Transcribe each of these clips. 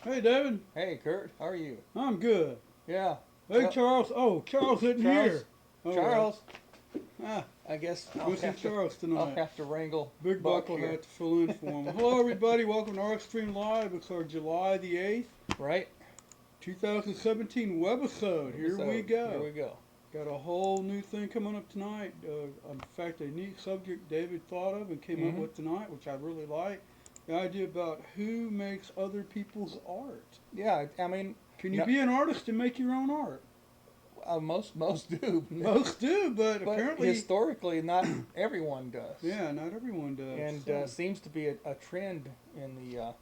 Hey, David. Hey, Kurt, how are you? I'm good. Yeah. Hey, Charles. Oh, Charles isn't Charles, here. Oh, well. Charles, Ah, I guess missing Charles I'll tonight. have to wrangle Big Buck Buck will here, have to fill in for him. Hello, everybody. Welcome to ArtStreamLIVE. It's our July the 8th, right? 2017 webisode. Here we Episode. Here go. we go. Got a whole new thing coming up tonight. In fact, a neat subject David thought of and came up hmm with tonight, which I really like. The idea about who makes other people's art. Yeah, I mean, Can you no, be an artist and make your own art? most do, Most do, but but apparently, historically, not everyone does, yeah, not everyone does. and So, seems to be a trend in the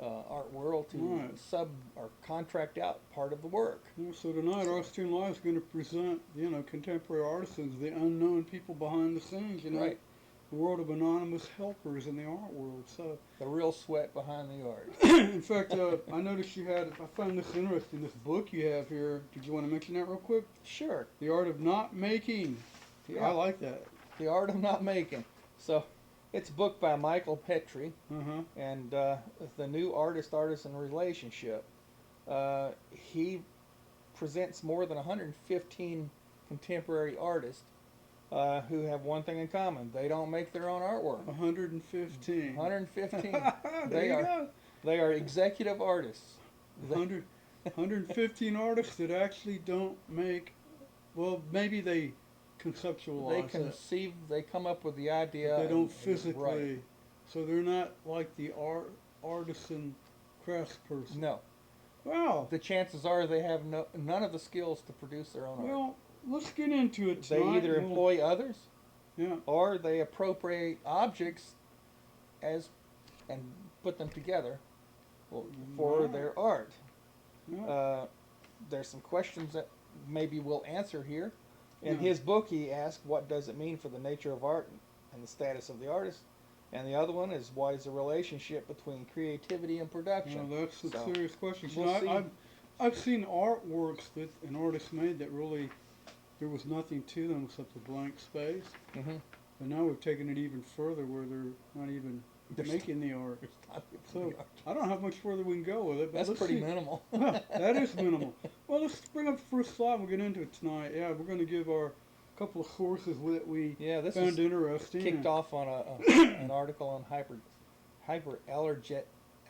art world to right. sub or contract out part of the work. Yeah, so tonight, So, our Stream Live is going to present, contemporary artisans, the unknown people behind the scenes. right, The world of anonymous helpers in the art world. So, the real sweat behind the art. in fact, I noticed you had. I found this interesting. This book you have here. Did you want to mention that real quick? Sure. The Art of Not Making. I Yeah. like that. The Art of Not Making. So, it's a book by Michael Petrie, Uh huh. and the new artist-artisan relationship. He presents more than 115 contemporary artists who have one thing in common: they don't make their own artwork. 115. 115. 115. There They you are go. they are executive artists. They, 115 artists that actually don't make, well, maybe they they conceptualize it, conceive. They come up with the but idea. they don't And right. physically. So they're not like the artisan craftsperson. No. Wow. The chances are they have none of the skills to produce their own art. Well, let's get into it They tonight. either employ others Yeah. or they appropriate objects as and put them together for Right. their art. Yeah. There's some questions that maybe we'll answer here. In Yeah. his book, he asks, what does it mean for the nature of art and the status of the artist? And the other one is, what is the relationship between creativity and production? Well, that's a So, serious question. we'll see. I've seen artworks that an artist made that really there was nothing to them except a blank space. Mm-hmm. And now we've taken it even further where they're not even making the art. So I don't know how much further we can go with it. But That's let's pretty see. minimal. That is minimal. Well, let's bring up the first slide. We'll get into it tonight. Yeah, we're going to give our couple of sources that we Yeah, this found is interesting. kicked off on an article on hyperallerget.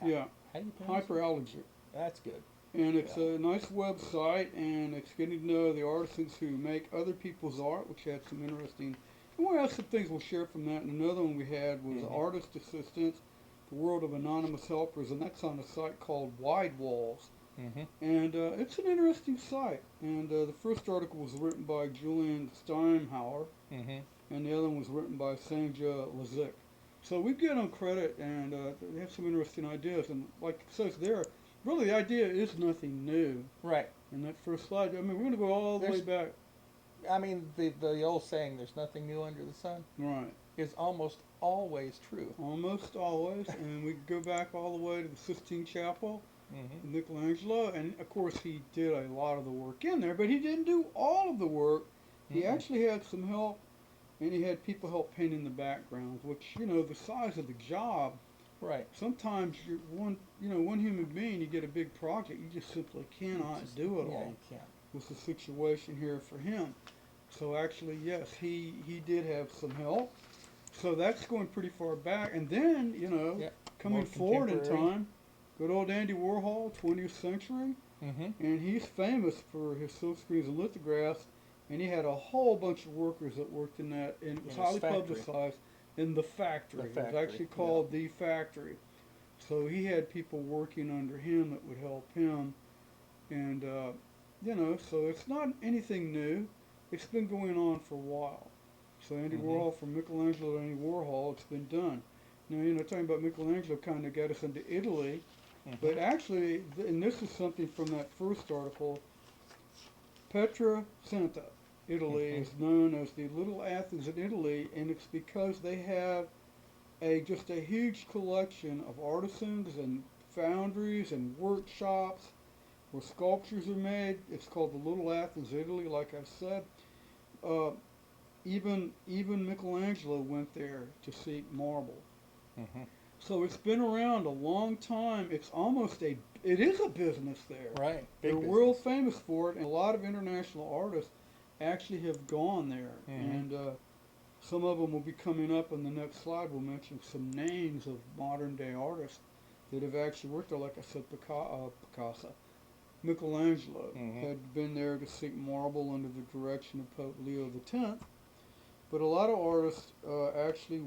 Yeah, How do you pronounce it? hyperallergy. That's good. And it's Yeah. a nice website, and it's getting to know the artisans who make other people's art, which had some interesting. And we have some things we'll share from that. And another one we had was Mhm. Artist Assistants, the World of Anonymous Helpers, and that's on a site called Wide Walls. Mm-hmm. And it's an interesting site. And the first article was written by Julian Steinhauer, Mm-hmm. and the other one was written by Sanja Lazik. So we give them credit, and they have some interesting ideas. And like it says there, really the idea is nothing new. Right. In that first slide, I mean, we're going to go all the way There's- back. I mean, the old saying, "There's nothing new under the sun," Right. is almost always true. Almost always. And we go back all the way to the Sistine Chapel, Mm-hmm. Michelangelo. And of course, he did a lot of the work in there, but he didn't do all of the work. He Mm-hmm. actually had some help, and he had people help paint in the backgrounds, which, the size of the job. Right. Sometimes you're one human being, you get a big project, you just simply cannot do it Yeah, all. you can't. Was the situation here for him. So actually, yes, he did have some help. So that's going pretty far back. And then, Yeah. coming More forward in contemporary. time, good old Andy Warhol, 20th century. Mm-hmm. And he's famous for his silkscreens and lithographs. And he had a whole bunch of workers that worked in that. And it was In his highly factory. publicized in the factory. The It was factory, actually called The Factory. So he had people working under him that would help him. And, so it's not anything new. It's been going on for a while. So Andy Mm-hmm. Warhol, from Michelangelo to Andy Warhol, it's been done. Now, talking about Michelangelo kind of got us into Italy. Mm-hmm. But actually, and this is something from that first article, Petra Santa, Italy, Mhm. is known as the Little Athens in Italy, and it's because they have just a huge collection of artisans and foundries and workshops where sculptures are made. It's called the Little Athens, Italy, like I said. Uh, even Michelangelo went there to seek marble. Mm-hmm. So it's been around a long time. It's almost it is a business there. Right. They're Big business. world famous for it, and a lot of international artists actually have gone there. Mhm. And some of them will be coming up in the next slide. We'll mention some names of modern day artists that have actually worked there. Like I said, Picasso. Michelangelo Mhm. had been there to seek marble under the direction of Pope Leo X. But a lot of artists actually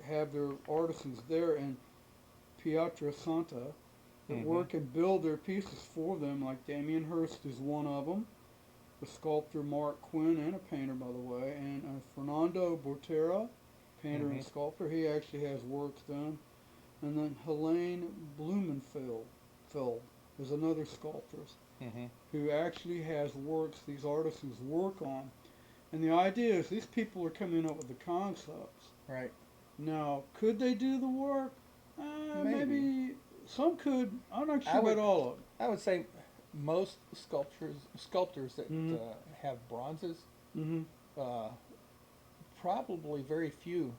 have their artisans there in Pietra Santa that Mhm. work and build their pieces for them. Like Damien Hirst is one of them, the sculptor Mark Quinn, and a painter, by the way, and Fernando Botera, painter and Mhm. sculptor. He actually has works done. And then Helene Blumenfeld is another sculptor Mhm. who actually has works these artisans work on. And the idea is these people are coming up with the concepts. Right. Now, could they do the work? Maybe. Maybe some could. I'm not I sure about would. all of I would say most sculptors that them. have bronzes, Mm-hmm. uh, probably very few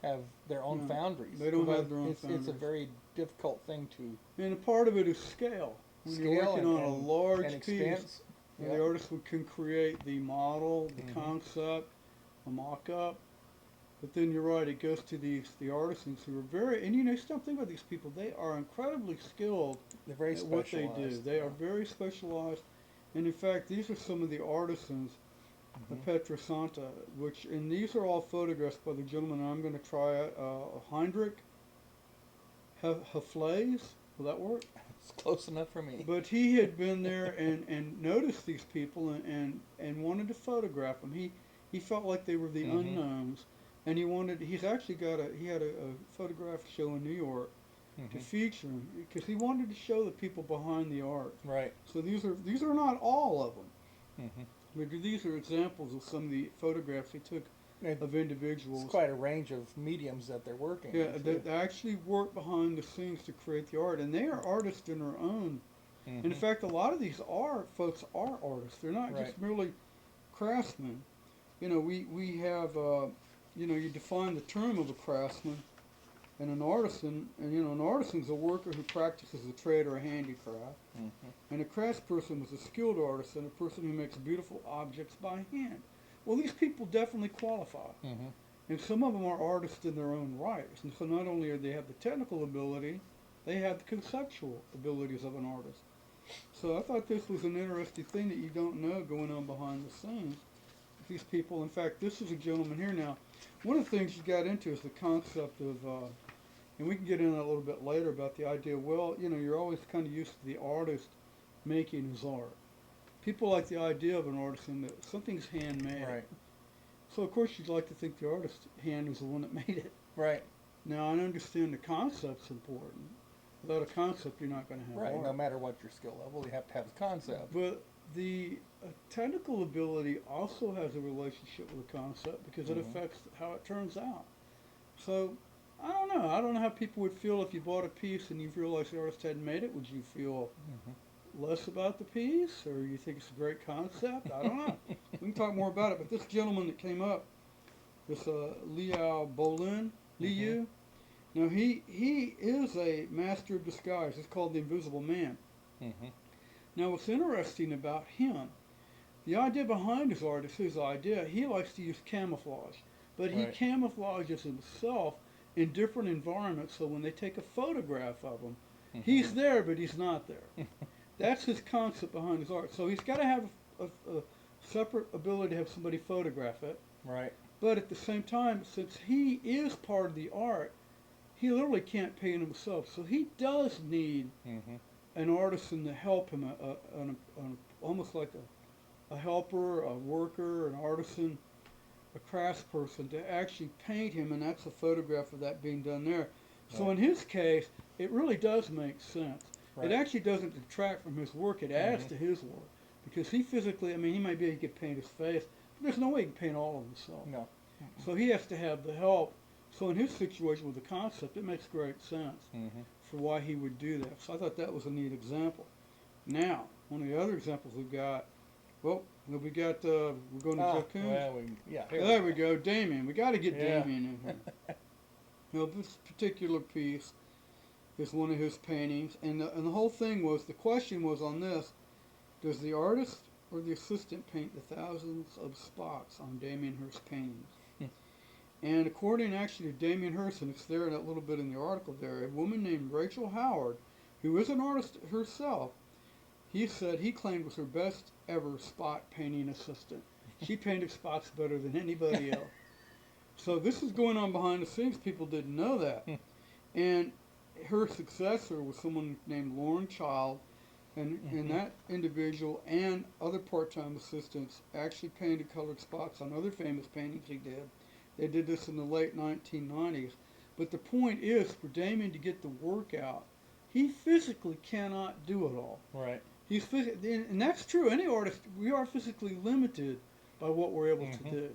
have their own No, foundries. they don't But have their own it's a foundries. very difficult thing to And a part of it is scale. When you're scale working on a and large piece, expense. the artist can create the model, the Mhm. concept, a mock-up. But then you're right, it goes to the artisans who are very, and you know, stop thinking about these people. They are incredibly skilled They're very at what they do. specialized. They are very specialized. And in fact, these are some of the artisans of Mhm. Pietrasanta, and these are all photographs by the gentleman I'm going to try it, Heinrich Heflays. Will that work? It's close enough for me. But he had been there and noticed these people and wanted to photograph them. He felt like they were the Mhm. unknowns, and he's actually he had a photograph show in New York to Mhm. feature them because he wanted to show the people behind the art. Right. So these are not all of them, Mhm. but these are examples of some of the photographs he took of It's individuals. quite a range of mediums that they're working Yeah, in too. that actually work behind the scenes to create the art, and they are artists in their own. And in Mhm. fact, a lot of these folks are artists. They're not Right. just merely craftsmen. You know, we have, you define the term of a craftsman and an artisan, and an artisan's a worker who practices a trade or a handicraft, Mhm. and a craftsperson is a skilled artisan, a person who makes beautiful objects by hand. Well, these people definitely qualify, Mhm. and some of them are artists in their own right. And so not only do they have the technical ability, they have the conceptual abilities of an artist. So I thought this was an interesting thing that you don't know going on behind the scenes. These people, in fact, this is a gentleman here now. One of the things you got into is the concept of, and we can get into that a little bit later about the idea. Well, you're always kind of used to the artist making his art. People like the idea of an artist in that something's handmade. Right. So of course you'd like to think the artist's hand was the one that made it. Right. Now I understand the concept's important. Without a concept, you're not going to have Right. art. No matter what your skill level, you have to have a concept. But the technical ability also has a relationship with the concept because it Mhm. affects how it turns out. So I don't know. I don't know how people would feel if you bought a piece and you realized the artist hadn't made it. Would you feel Mhm. less about the piece, or you think it's a great concept? I don't know. We can talk more about it. But this gentleman that came up, this Liu Bolin, Mhm. Liu. Now he is a master of disguise. It's called the Invisible Man. Mhm. Now what's interesting about him, the idea behind his art is his idea. He likes to use camouflage, but he Right. camouflages himself in different environments. So when they take a photograph of him, Mhm. he's there, but he's not there. That's his concept behind his art. So he's got to have a separate ability to have somebody photograph it. Right. But at the same time, since he is part of the art, he literally can't paint himself. So he does need Mhm. an artisan to help him, almost like a helper, a worker, an artisan, a craftsperson to actually paint him, and that's a photograph of that being done there. So Right. in his case, it really does make sense. It Right. actually doesn't detract from his work, it adds Mhm. to his work. Because he physically, I mean, he could paint his face, but there's no way he can paint all of himself. No. So he has to have the help. So in his situation with the concept, it makes great sense Mhm. for why he would do that. So I thought that was a neat example. Now, one of the other examples we've got, we're going to Jeff Koons. Well, here There we go, Damien. We got to get Yeah. Damien in here. This particular piece is one of his paintings, and the whole thing was, the question was on this: does the artist or the assistant paint the thousands of spots on Damien Hirst's paintings? And according actually to Damien Hirst, and it's there in that little bit in the article there, a woman named Rachel Howard, who is an artist herself, he said he claimed was her best ever spot painting assistant. She painted spots better than anybody else. So this is going on behind the scenes. People didn't know that. And her successor was someone named Lauren Child, and that individual and other part-time assistants actually painted colored spots on other famous paintings he did. They did this in the late 1990s. But the point is, for Damien to get the work out, he physically cannot do it all. Right. And that's true. Any artist, we are physically limited by what we're able to do.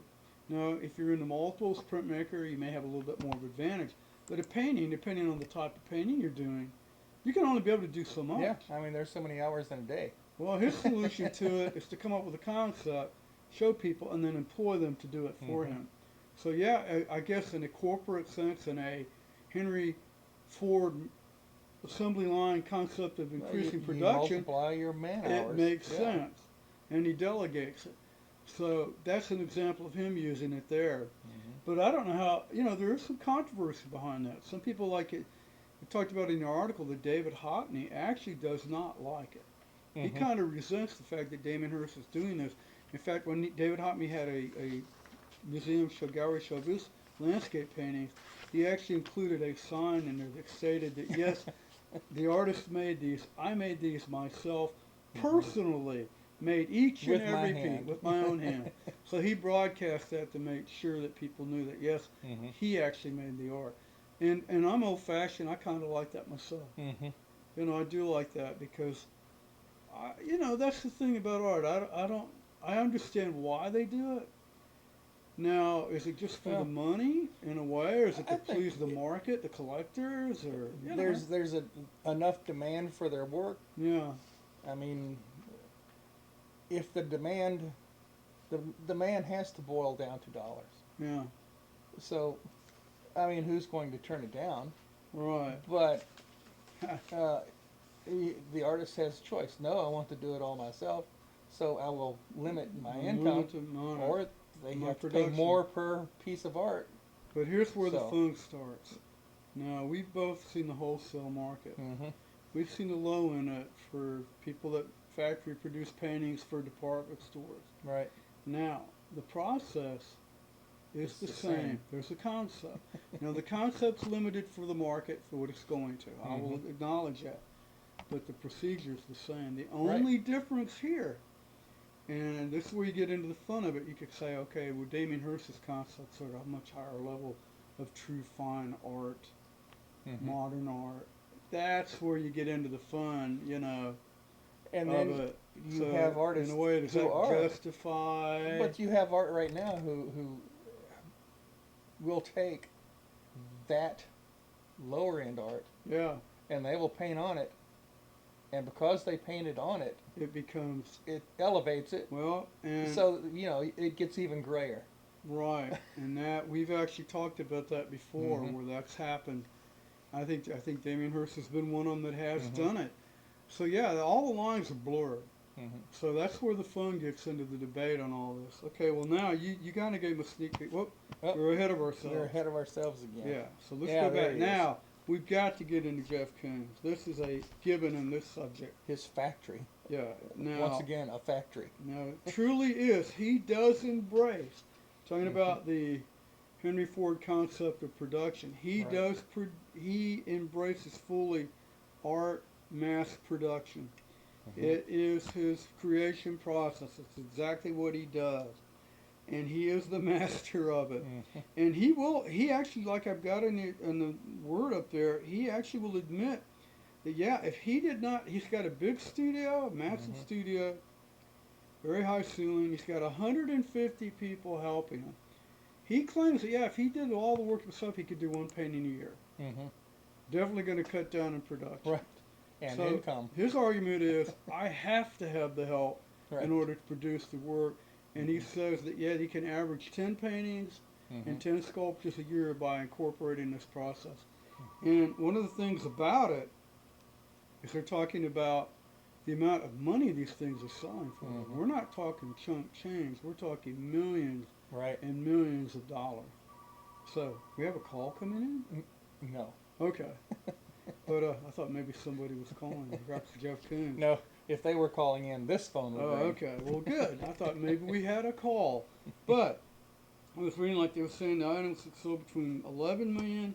Now, if you're in the multiples printmaker, you may have a little bit more of advantage. But a painting, depending on the type of painting you're doing, you can only be able to do so much. Yeah, I mean, there's so many hours in a day. Well, his solution to it is to come up with a concept, show people, and then employ them to do it for him. So yeah, I guess in a corporate sense, in a Henry Ford assembly line concept of increasing production, you multiply your man hours. It makes sense, and he delegates it. So that's an example of him using it there. But I don't know how, there is some controversy behind that. Some people like it. We talked about in the article that David Hockney actually does not like it. He kind of resents the fact that Damien Hirst is doing this. In fact, when David Hockney had a museum gallery show of his landscape paintings, he actually included a sign in there that stated that, yes, the artist made these, I made these myself, personally, made each and every piece with my own hand. So he broadcast that to make sure that people knew that, yes, he actually made the art. And I'm old-fashioned. I kind of like that myself. I do like that because, that's the thing about art. I understand why they do it. Now, is it just for the money in a way, or is it to please the market, the collectors, or there's enough demand for their work? Yeah. I mean, if the demand has to boil down to dollars. Yeah. So, I mean, who's going to turn it down? Right. But the artist has a choice. No, I want to do it all myself, so I will limit my income, or they have to pay more per piece of art. But here's where the fun starts. Now, we've both seen the wholesale market. We've seen the low in it for people that factory produce paintings for department stores. Right. Now, the process is the same. There's a concept. Now, the concept's limited for the market for what it's going to. I will acknowledge that. But the procedure's the same. The only difference here, and this is where you get into the fun of it, you could say, okay, well, Damien Hirst's concepts are at a much higher level of true fine art, modern art. That's where you get into the fun, And then you have artists in a way, does that justify? But you have art right now who will take that lower end art, and they will paint on it, and because they painted on it, it elevates it. Well, and so it gets even grayer. Right, and that we've actually talked about that before, where that's happened. I think Damien Hirst has been one of them that has done it. So yeah, all the lines are blurred. So that's where the fun gets into the debate on all this. Okay, well now you kind of gave a sneak peek. Whoop, we're ahead of ourselves. We're ahead of ourselves again. Yeah, so let's go back. Now, we've got to get into Jeff Koons. This is a given in this subject. His factory. Yeah. Now, once again, a factory. Now, it truly is. He does embrace, talking about the Henry Ford concept of production. He he embraces fully art mass production. It is his creation process. It's exactly what he does. And he is the master of it. And he actually, like I've got in the word up there, he actually will admit that, yeah, if he did not, he's got a big studio, a massive studio, very high ceiling. He's got 150 people helping him. He claims that, yeah, if he did all the work himself, he could do one painting a year. Definitely going to cut down in production. Right. And so income. His argument is, I have to have the help in order to produce the work. And he says that, yeah, he can average 10 paintings and 10 sculptures a year by incorporating this process. And one of the things about it is they're talking about the amount of money these things are selling for. Mm-hmm. We're not talking chunk change. We're talking millions Right. and millions of dollars. So we have a call coming No. in. Okay, but I thought maybe somebody was calling. Perhaps Jeff Coons. No. If they were calling in, this phone would Oh, ring. okay. Well, good. I thought maybe we had a call, but I was reading like they were saying the items that sold between 11 million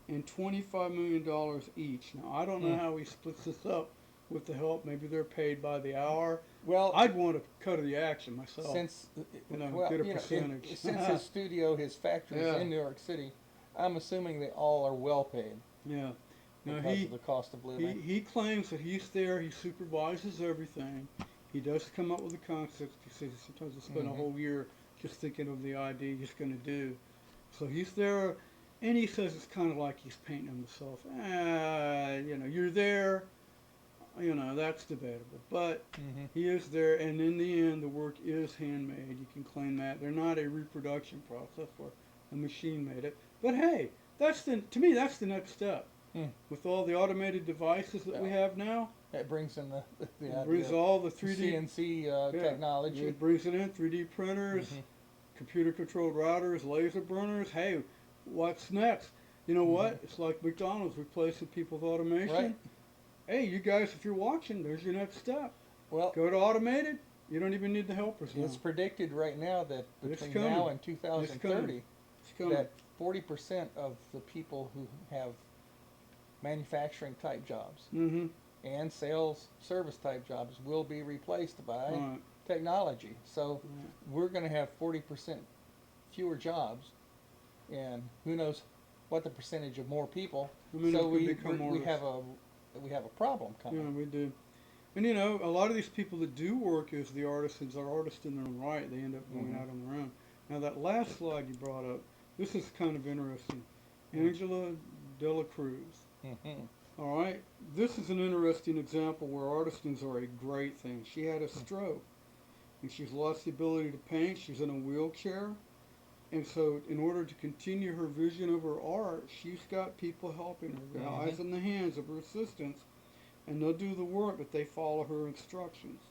and 25 million dollars each. Now I don't know how he splits this up with the help. Maybe they're paid by the hour. Well, I'd want a cut of the action myself. since Get a percentage. since his studio, his factory is Yeah. in New York City, I'm assuming they all are well paid Yeah. Now because of the cost of living. he claims that he's there. He supervises everything. He does come up with the concepts. He says sometimes he spend a whole year just thinking of the idea he's going to do. So he's there, and he says it's kind of like he's painting himself. You're there. That's debatable, but he is there, and in the end, the work is handmade. You can claim that they're not a reproduction process where a machine made it. But hey, to me that's the next step. With all the automated devices that we have now, That brings in the it brings all the 3D CNC yeah, technology. It brings it in 3D printers, computer-controlled routers, laser burners. Hey, what's next? You know what? It's like McDonald's replacing people with automation. Right. Hey, you guys, if you're watching, there's your next step. Well, Go to automated. You don't even need the helpers now. it's predicted right now that It's between coming. now and 2030, It's coming. that 40% of the people who have manufacturing type jobs Mm-hmm. and sales service type jobs will be replaced by Right. technology. So Right. we're going to have 40% fewer jobs, and who knows what the percentage of more people. I mean, So it could become more we have a problem coming. Yeah, we do. And a lot of these people that do work as the artisans are artists in their own right. They end up going out on their own. Now, that last slide you brought up, this is kind of interesting. Angela Dela Cruz. Mm-hmm. All right, this is an interesting example where artisans are a great thing. She had a stroke, and she's lost the ability to paint. She's in a wheelchair, and so in order to continue her vision of her art, she's got people helping her, the eyes and the hands of her assistants, and they'll do the work, but they follow her instructions.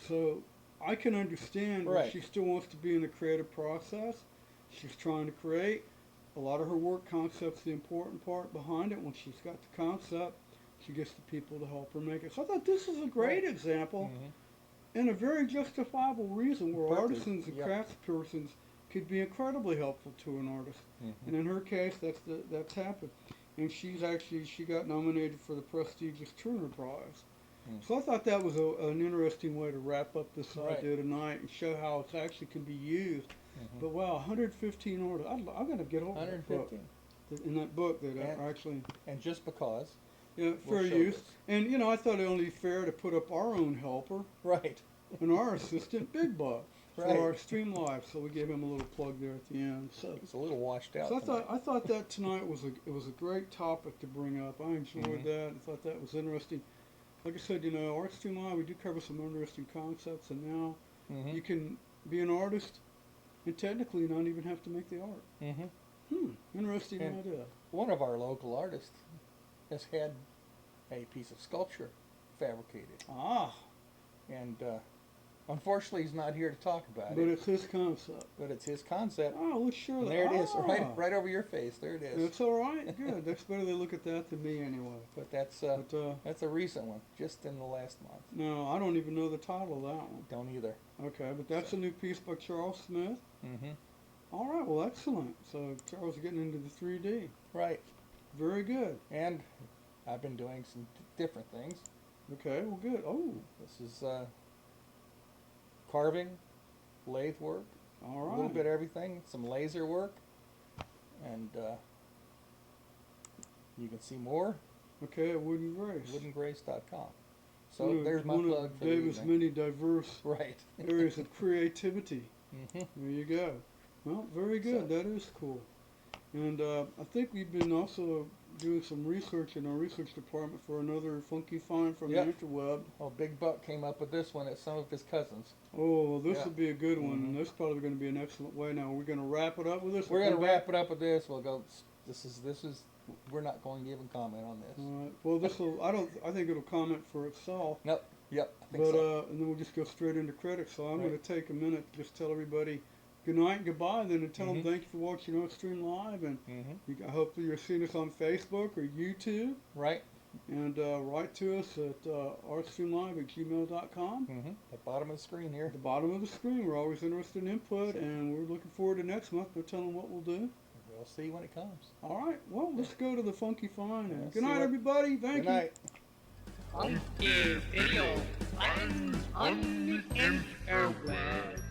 So I can understand why she still wants to be in the creative process. She's trying to create. A lot of her work concept's the important part behind it. When she's got the concept, she gets the people to help her make it. So I thought this is a great example and a very justifiable reason where artisans and craftspersons could be incredibly helpful to an artist. And in her case, that's happened. And she got nominated for the prestigious Turner Prize. So I thought that was an interesting way to wrap up this idea tonight and show how it actually can be used. But wow, 115 artists. I'm going to get over 115. In that book that actually. And just because. Yeah, fair use. And I thought it only fair to put up our own helper. Right. And our assistant, Big Buck, for ArtStreamLIVE. So we gave him a little plug there at the end. So it's a little washed out. So I thought that tonight was a great topic to bring up. I enjoyed that. I thought that was interesting. Like I said, ArtStreamLIVE, we do cover some interesting concepts, and now you can be an artist and technically not even have to make the art. Interesting idea. One of our local artists has had a piece of sculpture fabricated. And unfortunately, he's not here to talk about it. But it's his concept. But it's his concept. Oh, well, sure. And there it is, right over your face. There it is. That's all right. Good. That's better they look at that than me anyway. But that's a recent one, just in the last month. No, I don't even know the title of that one. Don't either. Okay, but that's a new piece by Charles Smith. All right, well, excellent. So Charles is getting into the 3D. Right. Very good. And I've been doing some different things. Okay, well, good. Oh. This is carving, lathe work, all right. A little bit of everything, some laser work, and you can see more. Okay, at Wooden Grace. WoodenGrace.com. So there's my plug for David's many diverse areas of creativity. Mm-hmm. There you go. Well, very good. So, that is cool. And I think we've been also doing some research in our research department for another funky find from the interweb. Well, Big Buck came up with this one at some of his cousins. Oh, well, this would be a good one. And this is probably going to be an excellent way. Now, we're going to wrap it up with this. We're going to wrap it up with this. We'll go. This is we're not going to even comment on this. All right. Well, this will. I think it'll comment for itself. Nope. Yep. I think But so. and then we'll just go straight into credits. So I'm Right. going to take a minute to just tell everybody good night and goodbye. Then and tell them Mhm. thank you for watching ArtStream Live, and Mm-hmm. I hope that you're seeing us on Facebook or YouTube. Right. And write to us at artstreamlive@gmail.com. Mm-hmm. At the bottom of the screen here. At the bottom of the screen, we're always interested in input, and we're looking forward to next month. No telling what we'll do. We'll see when it comes. All right. Well, let's go to the funky fine. And Yeah, good see night, what- everybody. Thank Good you. night. Funky video fans on the interweb.